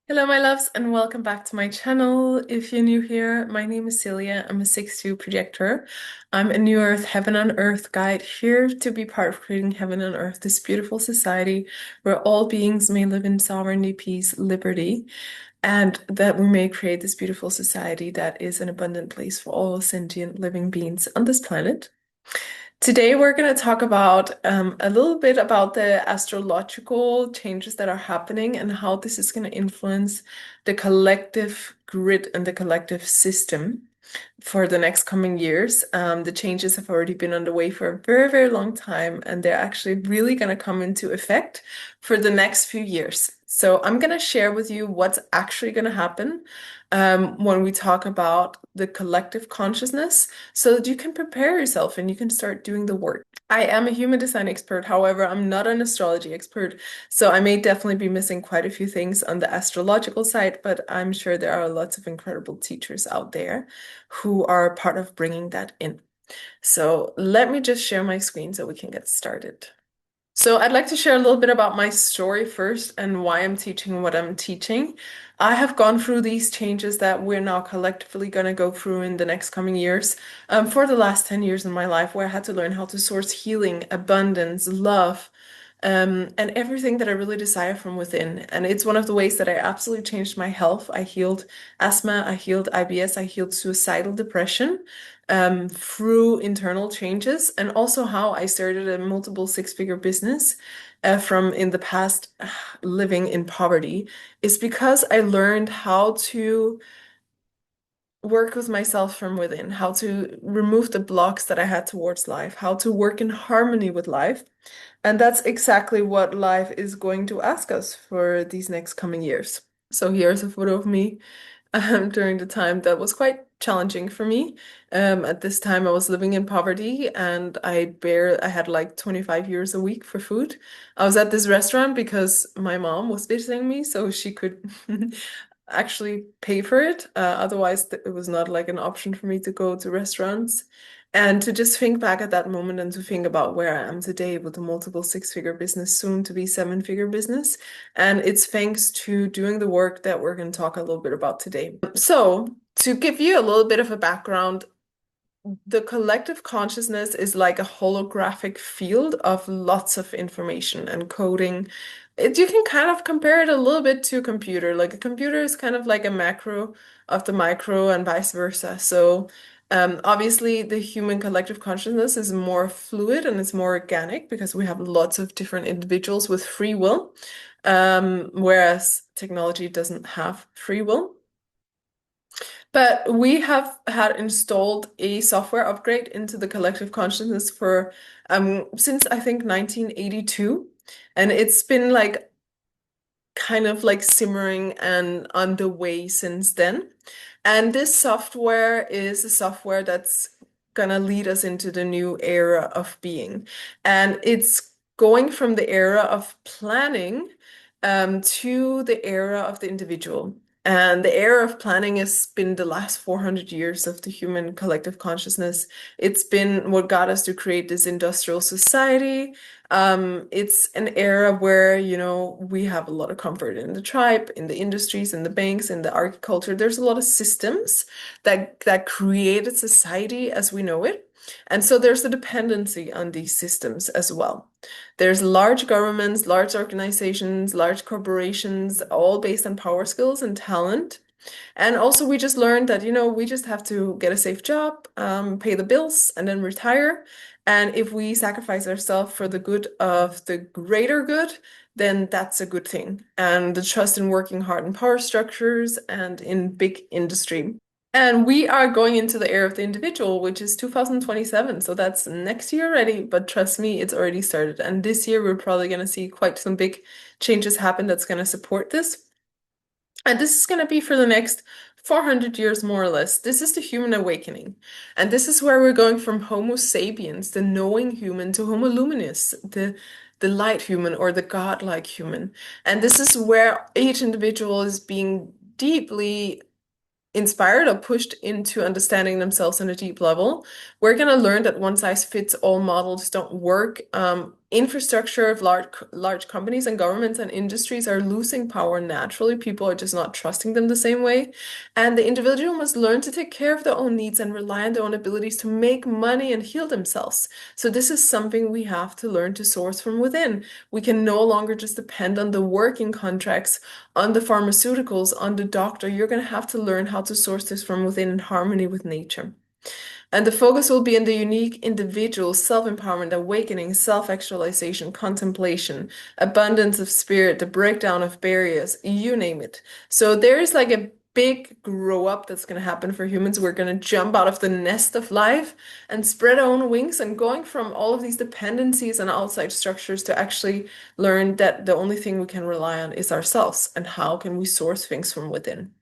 Hello, my loves, and welcome back to my channel. If you're new here, my name is Celia. I'm a 6-2 projector. I'm a New Earth, Heaven on Earth guide here to be part of creating Heaven on Earth, this beautiful society where all beings may live in sovereignty, peace, liberty, and that we may create this beautiful society that is an abundant place for all sentient living beings on this planet. Today, we're going to talk about a little bit about the astrological changes that are happening and how this is going to influence the collective grid and the collective system for the next coming years. The changes have already been underway for a very, very long time, and they're actually really going to come into effect for the next few years. So I'm going to share with you what's actually going to happen when we talk about the collective consciousness so that you can prepare yourself and you can start doing the work. I am a human design expert, however, I'm not an astrology expert, so I may definitely be missing quite a few things on the astrological side, but I'm sure there are lots of incredible teachers out there who are part of bringing that in. So let me just share my screen so we can get started. So I'd like to share a little bit about my story first and why I'm teaching what I'm teaching. I have gone through these changes that we're now collectively going to go through in the next coming years for the last 10 years in my life, where I had to learn how to source healing, abundance, love, and everything that I really desire from within. And it's one of the ways that I absolutely changed my health. I healed asthma, I healed IBS, I healed suicidal depression through internal changes, and also how I started a multiple six-figure business from in the past living in poverty is because I learned how to work with myself from within, how to remove the blocks that I had towards life, how to work in harmony with life. And that's exactly what life is going to ask us for these next coming years. So here's a photo of me during the time that was quite challenging for me. At this time, I was living in poverty and I had like 25 euros a week for food. I was at this restaurant because my mom was visiting me, so she could actually pay for it. Otherwise, it was not like an option for me to go to restaurants. And to just think back at that moment and to think about where I am today with a multiple six-figure business, soon to be seven-figure business. And it's thanks to doing the work that we're going to talk a little bit about today. So, to give you a little bit of a background, the collective consciousness is like a holographic field of lots of information and coding. You can kind of compare it a little bit to a computer. Like a computer is kind of like a macro of the micro and vice versa. So obviously the human collective consciousness is more fluid and it's more organic because we have lots of different individuals with free will, whereas technology doesn't have free will. But we have had installed a software upgrade into the collective consciousness for since I think 1982. And it's been like kind of like simmering and on the way since then. And this software is a software that's gonna lead us into the new era of being. And it's going from the era of planning to the era of the individual. And the era of planning has been the last 400 years of the human collective consciousness. It's been what got us to create this industrial society. It's an era where, we have a lot of comfort in the tribe, in the industries, in the banks, in the agriculture. There's a lot of systems that created society as we know it. And so there's a dependency on these systems as well. There's large governments, large organizations, large corporations, all based on power skills and talent. And also, we just learned that, we just have to get a safe job, pay the bills, and then retire. And if we sacrifice ourselves for the good of the greater good, then that's a good thing. And the trust in working hard in power structures and in big industry. And we are going into the era of the individual, which is 2027. So that's next year already. But trust me, it's already started. And this year, we're probably going to see quite some big changes happen that's going to support this. And this is going to be for the next 400 years, more or less. This is the human awakening. And this is where we're going from Homo sapiens, the knowing human, to Homo luminous, the light human or the godlike human. And this is where each individual is being deeply inspired or pushed into understanding themselves on a deep level. We're going to learn that one size fits all models don't work infrastructure of large companies and governments and industries are losing power naturally. People are just not trusting them the same way. And the individual must learn to take care of their own needs and rely on their own abilities to make money and heal themselves. So this is something we have to learn to source from within. We can no longer just depend on the working contracts, on the pharmaceuticals, on the doctor. You're going to have to learn how to source this from within in harmony with nature. And the focus will be in the unique individual self-empowerment, awakening, self-actualization, contemplation, abundance of spirit, the breakdown of barriers, you name it. So there's like a big grow up that's going to happen for humans. We're going to jump out of the nest of life and spread our own wings and going from all of these dependencies and outside structures to actually learn that the only thing we can rely on is ourselves and how can we source things from within.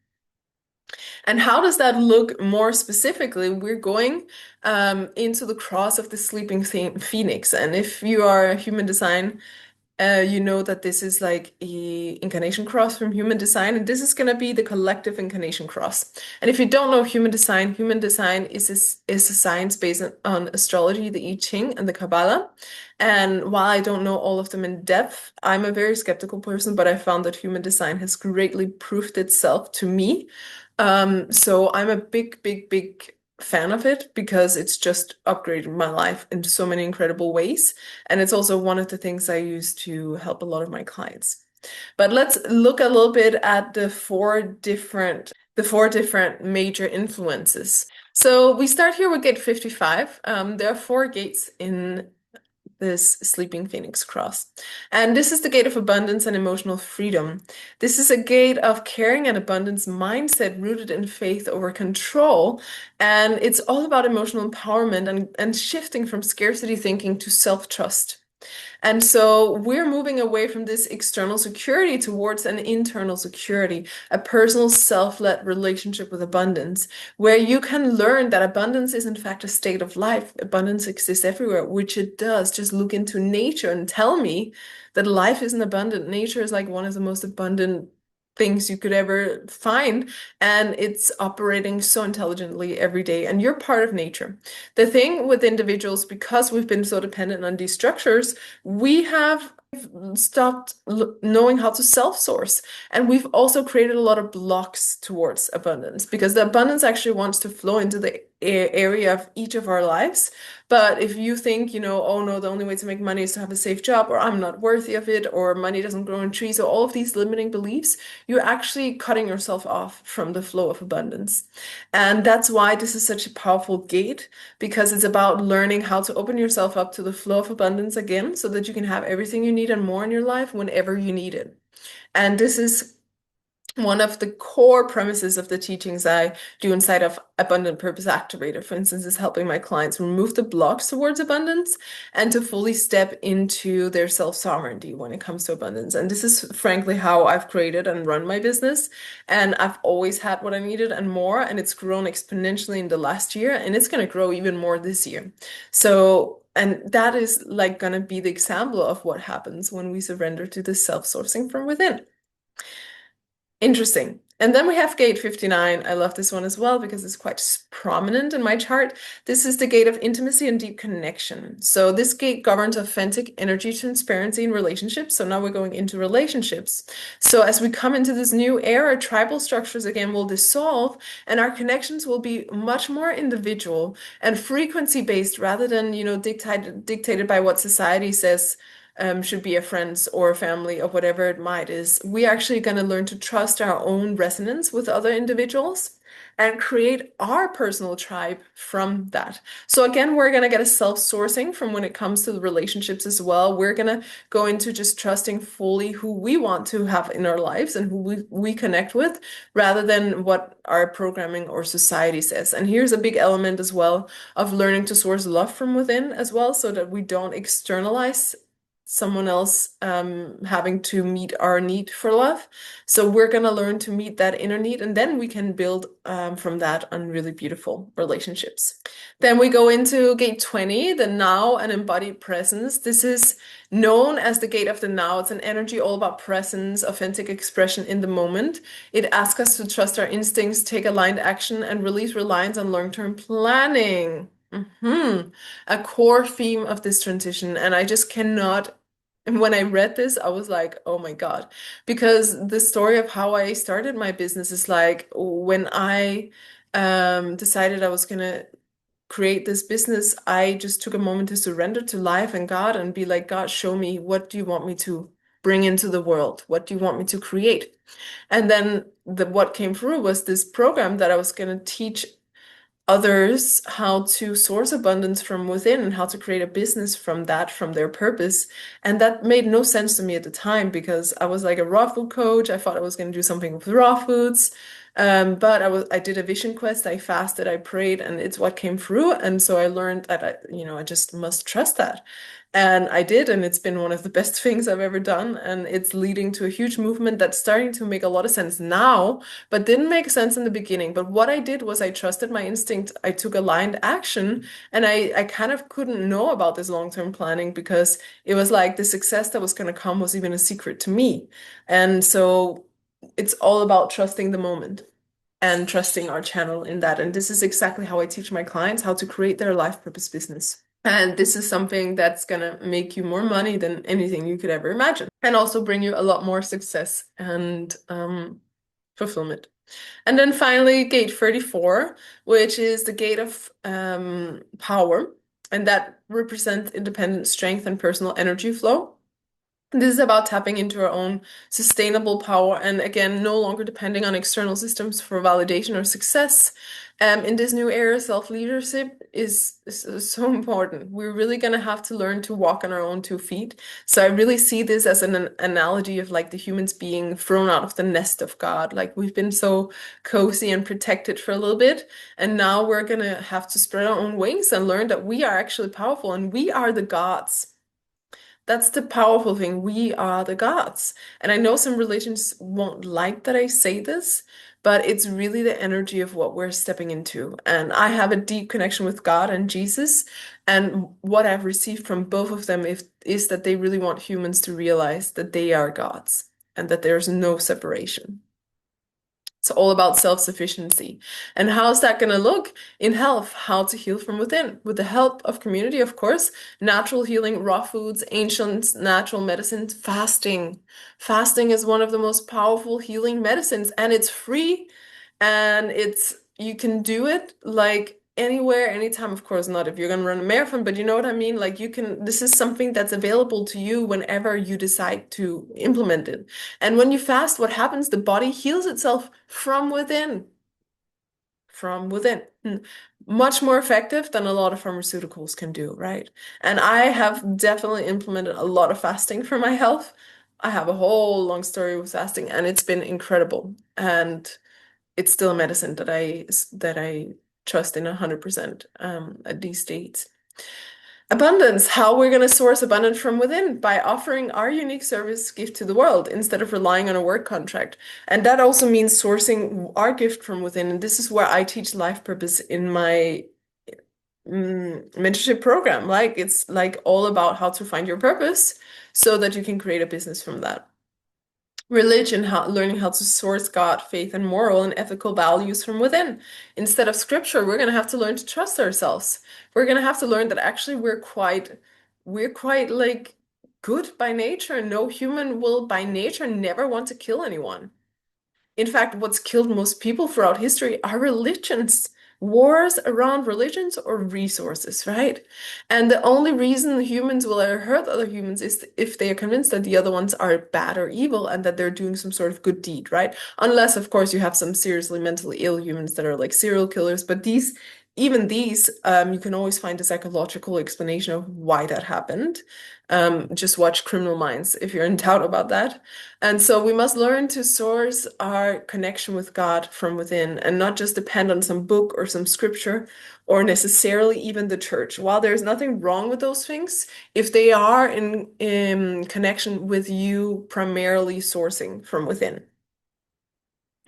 And how does that look more specifically? We're going into the cross of the sleeping phoenix. And if you are a human design, you know that this is like a incarnation cross from human design, and this is going to be the collective incarnation cross. And if you don't know human design is a science based on astrology, the I Ching, and the Kabbalah. And while I don't know all of them in depth, I'm a very skeptical person, but I found that human design has greatly proved itself to me. So I'm a big fan of it because it's just upgraded my life in so many incredible ways. And it's also one of the things I use to help a lot of my clients. But let's look a little bit at the four different major influences. So we start here with gate 55. There are four gates in this sleeping phoenix cross. And this is the gate of abundance and emotional freedom. This is a gate of caring and abundance mindset rooted in faith over control. And it's all about emotional empowerment and shifting from scarcity thinking to self-trust. And so we're moving away from this external security towards an internal security, a personal self-led relationship with abundance, where you can learn that abundance is in fact a state of life. Abundance exists everywhere, which it does. Just look into nature and tell me that life isn't abundant. Nature is like one of the most abundant things you could ever find, and it's operating so intelligently every day, and you're part of nature. The thing with individuals, because we've been so dependent on these structures, we have stopped knowing how to self-source. And we've also created a lot of blocks towards abundance because the abundance actually wants to flow into the area of each of our lives. But if you think, oh no, the only way to make money is to have a safe job, or I'm not worthy of it, or money doesn't grow on trees, or all of these limiting beliefs, you're actually cutting yourself off from the flow of abundance. And that's why this is such a powerful gate, because it's about learning how to open yourself up to the flow of abundance again so that you can have everything you need and more in your life whenever you need it. And this is one of the core premises of the teachings I do inside of Abundant Purpose Activator, for instance, is helping my clients remove the blocks towards abundance and to fully step into their self-sovereignty when it comes to abundance. And this is frankly how I've created and run my business. And I've always had what I needed and more, and it's grown exponentially in the last year, and it's going to grow even more this year. And that is like going to be the example of what happens when we surrender to the self-sourcing from within. Interesting. And then we have gate 59. I love this one as well because it's quite prominent in my chart. This is the gate of intimacy and deep connection. So this gate governs authentic energy transparency in relationships. So now we're going into relationships. So as we come into this new era, tribal structures again will dissolve and our connections will be much more individual and frequency based rather than, dictated by what society says should be a friends or a family or whatever it might is. We're actually going to learn to trust our own resonance with other individuals and create our personal tribe from that. So again, we're going to get a self-sourcing from when it comes to the relationships as well. We're going to go into just trusting fully who we want to have in our lives and who we connect with rather than what our programming or society says. And here's a big element as well of learning to source love from within as well so that we don't externalize someone else having to meet our need for love. So we're going to learn to meet that inner need, and then we can build from that on really beautiful relationships. Then we go into gate 20, the now and embodied presence. This is known as the gate of the now. It's an energy all about presence, authentic expression in the moment. It asks us to trust our instincts, take aligned action, and release reliance on long-term planning. Hmm. A core theme of this transition, and I just cannot. And when I read this, I was like, oh my God. Because the story of how I started my business is like when I decided I was gonna create this business, I just took a moment to surrender to life and God and be like, God, show me, what do you want me to bring into the world? What do you want me to create? And then what came through was this program that I was going to teach others how to source abundance from within and how to create a business from that, from their purpose. And that made no sense to me at the time because I was like a raw food coach. I thought I was going to do something with raw foods. But I did a vision quest. I fasted, I prayed, and it's what came through. And so I learned that I just must trust that. And I did, and it's been one of the best things I've ever done. And it's leading to a huge movement that's starting to make a lot of sense now, but didn't make sense in the beginning. But what I did was I trusted my instinct. I took aligned action, and I kind of couldn't know about this long-term planning because it was like the success that was going to come was even a secret to me. And so it's all about trusting the moment and trusting our channel in that. And this is exactly how I teach my clients how to create their life purpose business. And this is something that's gonna make you more money than anything you could ever imagine, and also bring you a lot more success and fulfillment. And then finally, gate 34, which is the gate of power, and that represents independent strength and personal energy flow. This is about tapping into our own sustainable power and again, no longer depending on external systems for validation or success. In this new era, self-leadership is so important. We're really going to have to learn to walk on our own 2 feet. So I really see this as an analogy of like the humans being thrown out of the nest of God. Like we've been so cozy and protected for a little bit, and now we're going to have to spread our own wings and learn that we are actually powerful and we are the gods. That's the powerful thing. We are the gods. And I know some religions won't like that I say this, but it's really the energy of what we're stepping into. And I have a deep connection with God and Jesus. And what I've received from both of them is that they really want humans to realize that they are gods and that there's no separation. It's all about self-sufficiency. And how's that going to look in health? How to heal from within. With the help of community, of course, natural healing, raw foods, ancient natural medicines, fasting. Fasting is one of the most powerful healing medicines, and it's free, and you can do it like anywhere, anytime. Of course, not if you're going to run a marathon, but you know what I mean? Like this is something that's available to you whenever you decide to implement it. And when you fast, what happens? The body heals itself from within. From within. Much more effective than a lot of pharmaceuticals can do, right? And I have definitely implemented a lot of fasting for my health. I have a whole long story with fasting, and it's been incredible. And it's still a medicine that I trust in 100% at these states. Abundance, how we're going to source abundance from within by offering our unique service gift to the world instead of relying on a work contract. And that also means sourcing our gift from within. And this is where I teach life purpose in my mentorship program. Like it's like all about how to find your purpose so that you can create a business from that. Religion, learning how to source God, faith, and moral and ethical values from within. Instead of scripture, we're going to have to learn to trust ourselves. We're going to have to learn that actually we're quite like good by nature. No human will by nature never want to kill anyone. In fact, what's killed most people throughout history are religions, wars around religions or resources, right? And the only reason humans will ever hurt other humans is if they are convinced that the other ones are bad or evil and that they're doing some sort of good deed, right? Unless, of course, you have some seriously mentally ill humans that are like serial killers, but even these, you can always find a psychological explanation of why that happened. Just watch Criminal Minds if you're in doubt about that. And so we must learn to source our connection with God from within and not just depend on some book or some scripture or necessarily even the church. While there's nothing wrong with those things, if they are in connection with you primarily sourcing from within.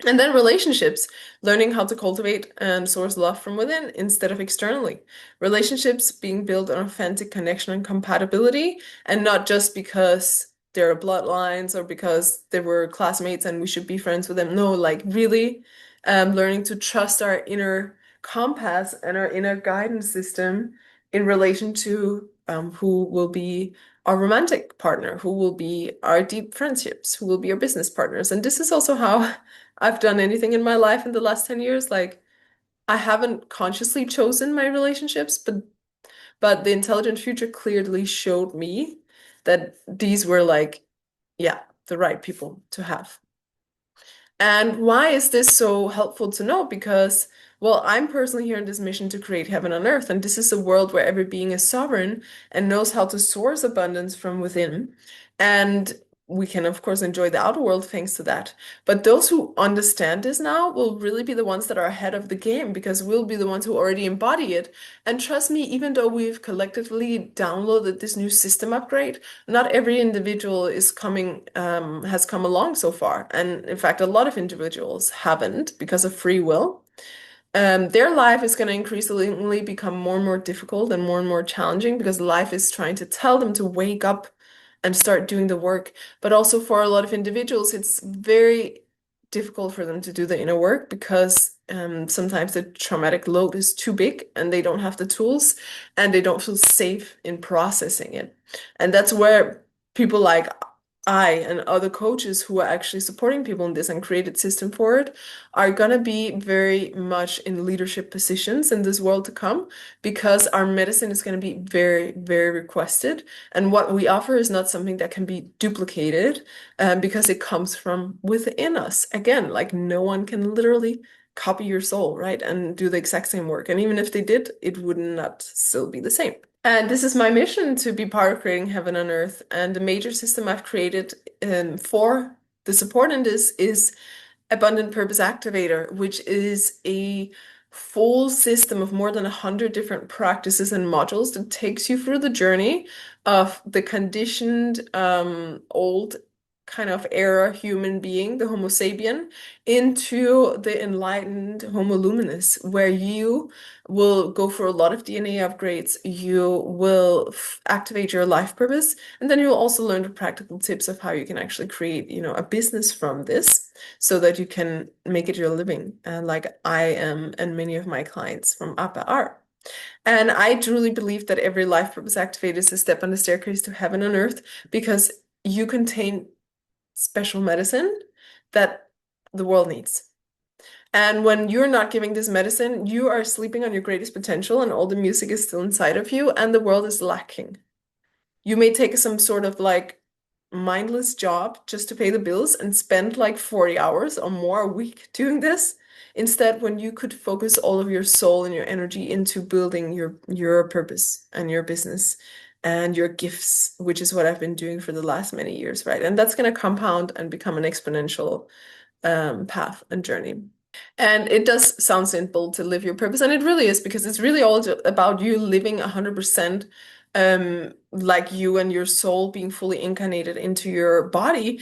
And then relationships, learning how to cultivate and source love from within instead of externally. Relationships being built on authentic connection and compatibility, and not just because there are bloodlines or because they were classmates and we should be friends with them. No, like really learning to trust our inner compass and our inner guidance system in relation to who will be our romantic partner, who will be our deep friendships, who will be our business partners. And this is also how I've done anything in my life in the last 10 years. Like, I haven't consciously chosen my relationships, but the intelligent future clearly showed me that these were like, yeah, the right people to have. And why is this so helpful to know? Because, well, I'm personally here in this mission to create heaven on earth, and this is a world where every being is sovereign and knows how to source abundance from within. And we can, of course, enjoy the outer world thanks to that. But those who understand this now will really be the ones that are ahead of the game because we'll be the ones who already embody it. And trust me, even though we've collectively downloaded this new system upgrade, not every individual has come along so far. And in fact, a lot of individuals haven't because of free will. Their life is going to increasingly become more and more difficult and more challenging because life is trying to tell them to wake up and start doing the work. But also for a lot of individuals, it's very difficult for them to do the inner work because sometimes the traumatic load is too big and they don't have the tools and they don't feel safe in processing it. And that's where people like I and other coaches who are actually supporting people in this and created system for it are going to be very much in leadership positions in this world to come because our medicine is going to be very, very requested. And what we offer is not something that can be duplicated because it comes from within us. Again, like no one can literally copy your soul, right? And do the exact same work. And even if they did, it would not still be the same. And this is my mission to be part of creating heaven on earth. And the major system I've created for the support in this is Abundant Purpose Activator, which is a full system of more than 100 different practices and modules that takes you through the journey of the conditioned, old kind of era human being, the Homo sapien, into the enlightened Homo luminous, where you will go for a lot of DNA upgrades. You will activate your life purpose, and then you'll also learn the practical tips of how you can actually create, a business from this so that you can make it your living, like I am and many of my clients from APA are. And I truly believe that every life purpose activator is a step on the staircase to heaven on earth because you contain special medicine that the world needs. And when you're not giving this medicine, you are sleeping on your greatest potential and all the music is still inside of you and the world is lacking. You may take some sort of like mindless job just to pay the bills and spend like 40 hours or more a week doing this. Instead, when you could focus all of your soul and your energy into building your purpose and your business and your gifts, which is what I've been doing for the last many years, right? And that's going to compound and become an exponential path and journey. And it does sound simple to live your purpose, and it really is because it's really all about you living 100% like you and your soul being fully incarnated into your body.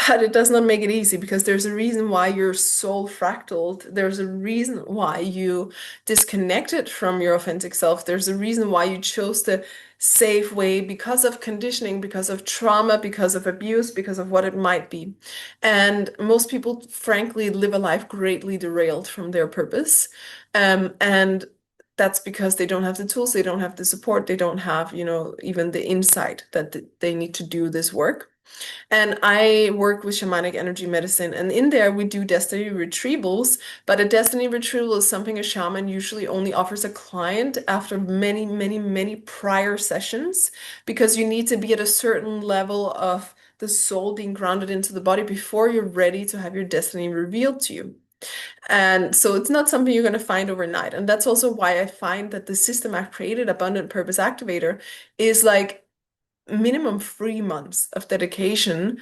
But it does not make it easy because there's a reason why you're soul fractaled. There's a reason why you disconnected from your authentic self. There's a reason why you chose the safe way because of conditioning, because of trauma, because of abuse, because of what it might be. And most people, frankly, live a life greatly derailed from their purpose. And that's because they don't have the tools, they don't have the support, they don't have, even the insight that they need to do this work. And I work with shamanic energy medicine, and in there we do destiny retrievals. But a destiny retrieval is something a shaman usually only offers a client after many, many, many prior sessions, because you need to be at a certain level of the soul being grounded into the body before you're ready to have your destiny revealed to you. And so it's not something you're going to find overnight. And that's also why I find that the system I've created, Abundant Purpose Activator, is like minimum 3 months of dedication,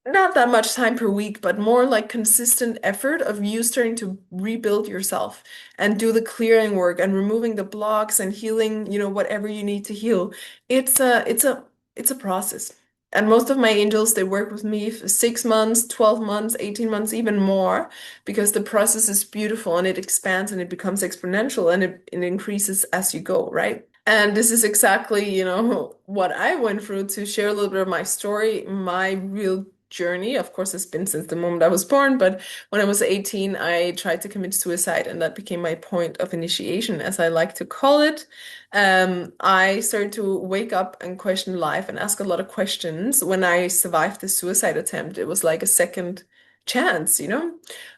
not that much time per week, but more like consistent effort of you starting to rebuild yourself and do the clearing work and removing the blocks and healing, whatever you need to heal. It's a process. And most of my angels, they work with me for 6 months, 12 months, 18 months, even more, because the process is beautiful and it expands and it becomes exponential and it increases as you go, right? And this is exactly, what I went through. To share a little bit of my story. My real journey. Of course, it's been since the moment I was born, but when I was 18, I tried to commit suicide, and that became my point of initiation, as I like to call it. I started to wake up and question life and ask a lot of questions. When I survived the suicide attempt, it was like a second chance, you know?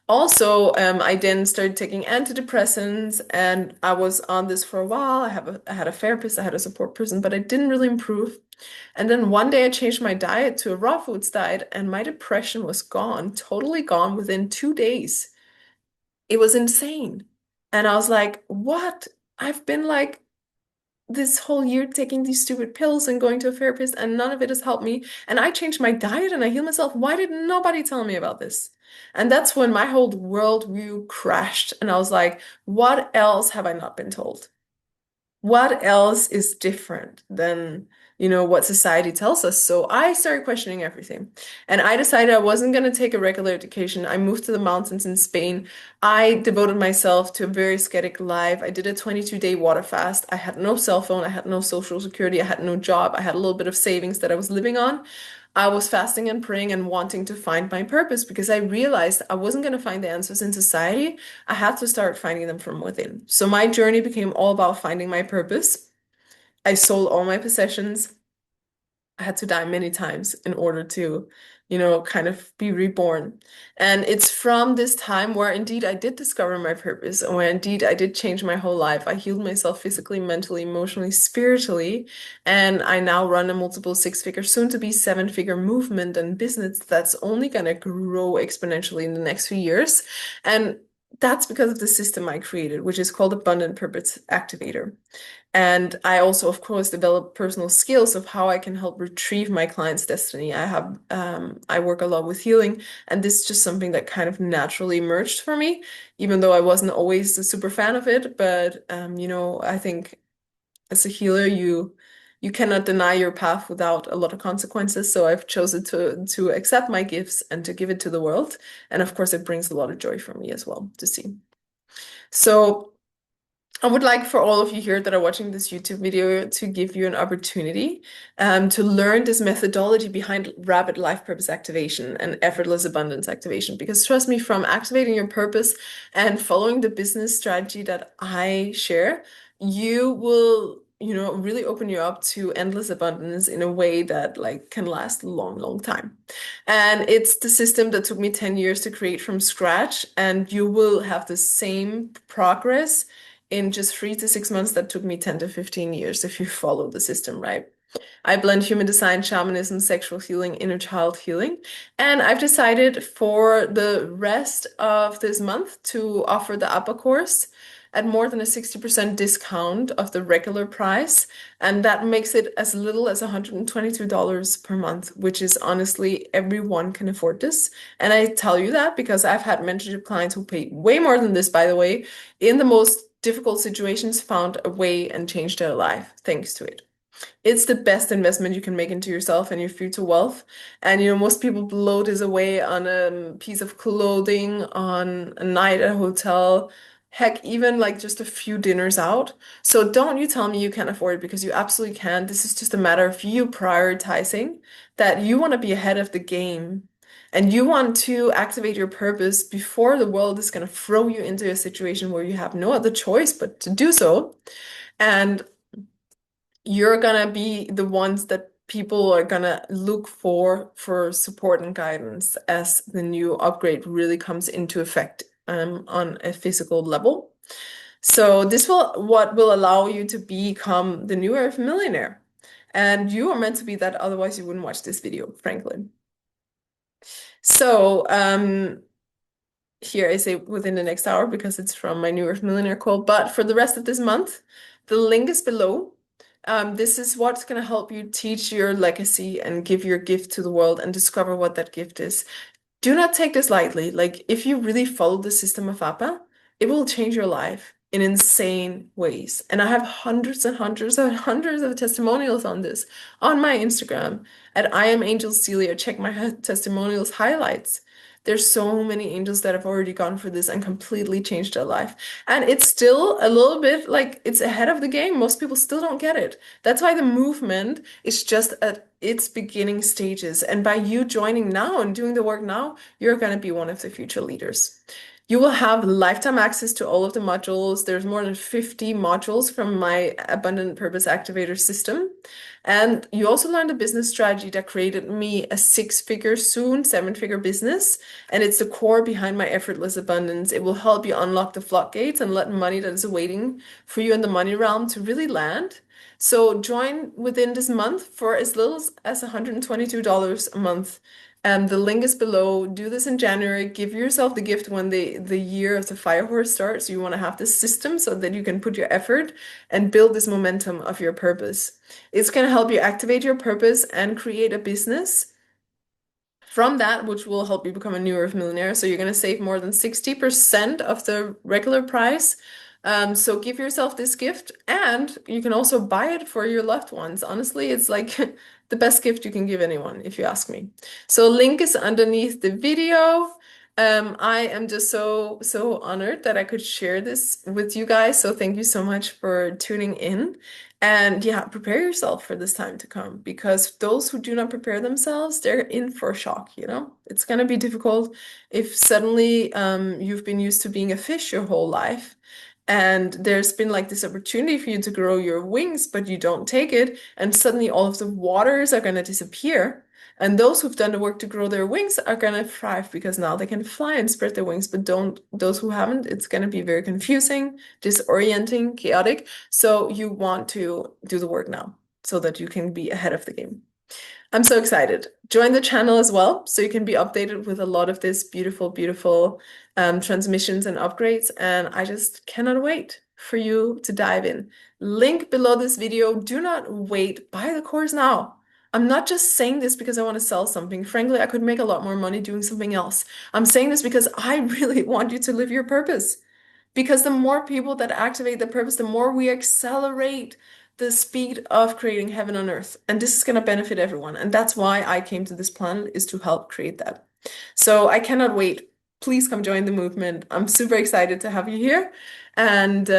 Also, I then started taking antidepressants, and I was on this for a while. I had a therapist, I had a support person, but I didn't really improve. And then one day I changed my diet to a raw foods diet, and my depression was gone, totally gone within 2 days. It was insane. And I was like, what? I've been like this whole year taking these stupid pills and going to a therapist, and none of it has helped me. And I changed my diet and I healed myself. Why did nobody tell me about this? And that's when my whole worldview crashed. And I was like, what else have I not been told? What else is different than, what society tells us? So I started questioning everything. And I decided I wasn't going to take a regular education. I moved to the mountains in Spain. I devoted myself to a very ascetic life. I did a 22-day water fast. I had no cell phone. I had no social security. I had no job. I had a little bit of savings that I was living on. I was fasting and praying and wanting to find my purpose because I realized I wasn't going to find the answers in society. I had to start finding them from within. So my journey became all about finding my purpose. I sold all my possessions. I had to die many times in order to, kind of be reborn. And it's from this time where indeed I did discover my purpose, and where indeed I did change my whole life. I healed myself physically, mentally, emotionally, spiritually, and I now run a multiple six-figure, soon to be seven-figure movement and business that's only going to grow exponentially in the next few years. And that's because of the system I created, which is called Abundant Purpose Activator. And I also, of course, develop personal skills of how I can help retrieve my client's destiny. I work a lot with healing, and this is just something that kind of naturally emerged for me, even though I wasn't always a super fan of it. But I think as a healer, you cannot deny your path without a lot of consequences. So I've chosen to accept my gifts and to give it to the world. And of course, it brings a lot of joy for me as well to see. So I would like for all of you here that are watching this YouTube video to give you an opportunity to learn this methodology behind rapid life purpose activation and effortless abundance activation. Because trust me, from activating your purpose and following the business strategy that I share, you will, really open you up to endless abundance in a way that like can last a long, long time. And it's the system that took me 10 years to create from scratch, and you will have the same progress in just 3 to 6 months that took me 10 to 15 years if you follow the system right. I blend human design, shamanism, sexual healing, inner child healing. And I've decided for the rest of this month to offer the upper course at more than a 60% discount of the regular price. And that makes it as little as $122 per month, which is honestly, everyone can afford this. And I tell you that because I've had mentorship clients who pay way more than this, by the way, in the most difficult situations, found a way and changed their life thanks to it. It's the best investment you can make into yourself and your future wealth. And most people blow this away on a piece of clothing, on a night at a hotel, heck, even like just a few dinners out. So don't you tell me you can't afford it, because you absolutely can. This is just a matter of you prioritizing that you want to be ahead of the game. And you want to activate your purpose before the world is going to throw you into a situation where you have no other choice but to do so. And you're gonna be the ones that people are gonna look for support and guidance as the new upgrade really comes into effect on a physical level. So this what will allow you to become the new Earth Millionaire. And you are meant to be that, otherwise you wouldn't watch this video, frankly. So here I say within the next hour because it's from my new Earth Millionaire call. But for the rest of this month, the link is below. This is what's going to help you teach your legacy and give your gift to the world and discover what that gift is. Do not take this lightly. Like, if you really follow the system of APA, it will change your life in insane ways. And I have hundreds and hundreds and hundreds of testimonials on this on my Instagram at I am Angel Celia. Check my testimonials highlights. There's so many angels that have already gone for this and completely changed their life. And it's still a little bit like it's ahead of the game. Most people still don't get it. That's why the movement is just at its beginning stages. And by you joining now and doing the work now, you're going to be one of the future leaders. You will have lifetime access to all of the modules. There's more than 50 modules from my Abundant Purpose Activator system. And you also learned a business strategy that created me a six-figure, soon seven-figure business. And it's the core behind my effortless abundance. It will help you unlock the floodgates and let money that is waiting for you in the money realm to really land. So join within this month for as little as $122 a month. The link is below. Do this in January. Give yourself the gift when the year of the fire horse starts. You want to have this system so that you can put your effort and build this momentum of your purpose. It's going to help you activate your purpose and create a business from that, which will help you become a new Earth Millionaire. So you're going to save more than 60% of the regular price. So give yourself this gift, and you can also buy it for your loved ones. Honestly, it's like the best gift you can give anyone, if you ask me. So link is underneath the video. I am just so honored that I could share this with you guys. So thank you so much for tuning in. And yeah, prepare yourself for this time to come, because those who do not prepare themselves, they're in for a shock, you know? It's gonna be difficult if suddenly you've been used to being a fish your whole life, and there's been like this opportunity for you to grow your wings, but you don't take it, and suddenly all of the waters are gonna disappear. And those who've done the work to grow their wings are gonna thrive because now they can fly and spread their wings, but don't those who haven't, it's gonna be very confusing, disorienting, chaotic. So you want to do the work now so that you can be ahead of the game. I'm so excited. Join the channel as well so you can be updated with a lot of this beautiful, beautiful transmissions and upgrades. And I just cannot wait for you to dive in. Link below this video. Do not wait. Buy the course now. I'm not just saying this because I want to sell something. Frankly, I could make a lot more money doing something else. I'm saying this because I really want you to live your purpose. Because the more people that activate the purpose, the more we accelerate the speed of creating heaven on earth. And this is going to benefit everyone. And that's why I came to this planet, is to help create that. So I cannot wait. Please come join the movement. I'm super excited to have you here. And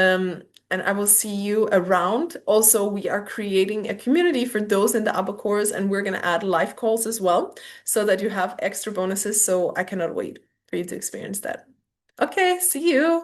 I will see you around. Also, we are creating a community for those in the upper course, and we're going to add live calls as well so that you have extra bonuses. So I cannot wait for you to experience that. Okay, see you.